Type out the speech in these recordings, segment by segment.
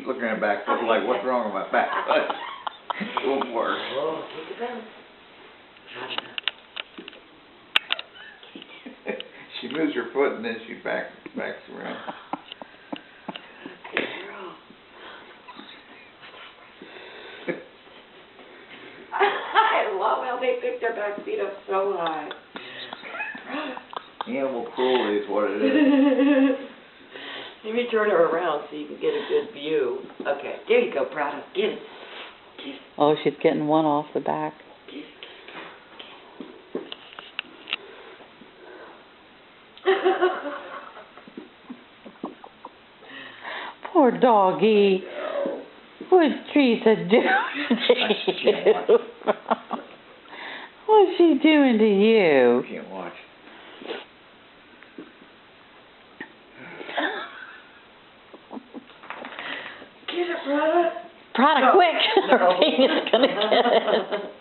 keep looking at her back foot like, what's wrong with my back foot? It won't work. Oh, take it down. She moves her foot and then she backs around. Good girl. I love how they pick their back feet up so high. Animal cruelty is what it is. Let me turn her around so you can get a good view. Okay, there you go, Prada. Get it. Oh, she's getting one off the back. Poor doggy. What's Teresa doing to you? What's she doing to you? Can't watch. Get it, Prada. Prada, No. quick! No. Her is gonna get it.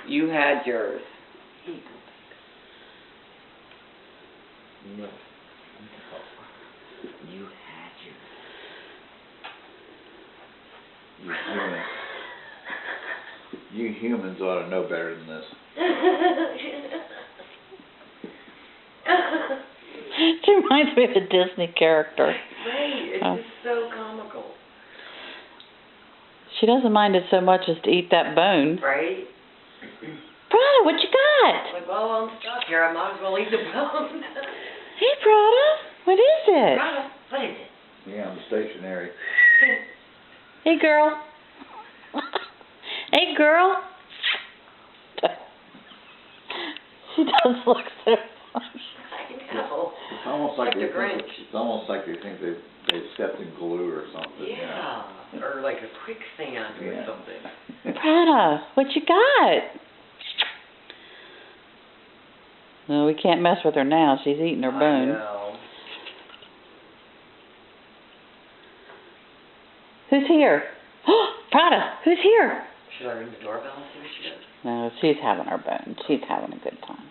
You had yours. No. You had yours. You humans ought to know better than this. She reminds me of a Disney character. Right, it's just so comical. She doesn't mind it so much as to eat that bone. Right? Prada, what you got? Like, well, I'm stuck here. I might as well eat the bone. Hey, Prada, what is it? Prada, what is it? Yeah, I'm stationary. Hey, girl. Hey, girl. She does look so funny. I know. It's almost like Like the Grinch. It's almost like they think they stepped in glue or something. Yeah, you know? Or like a quicksand or something. Prada, what you got? No, we can't mess with her now. She's eating her I bone. know. Who's here? Prada, who's here? Should I ring the doorbell and see what she does? No, she's having her bone. She's having a good time.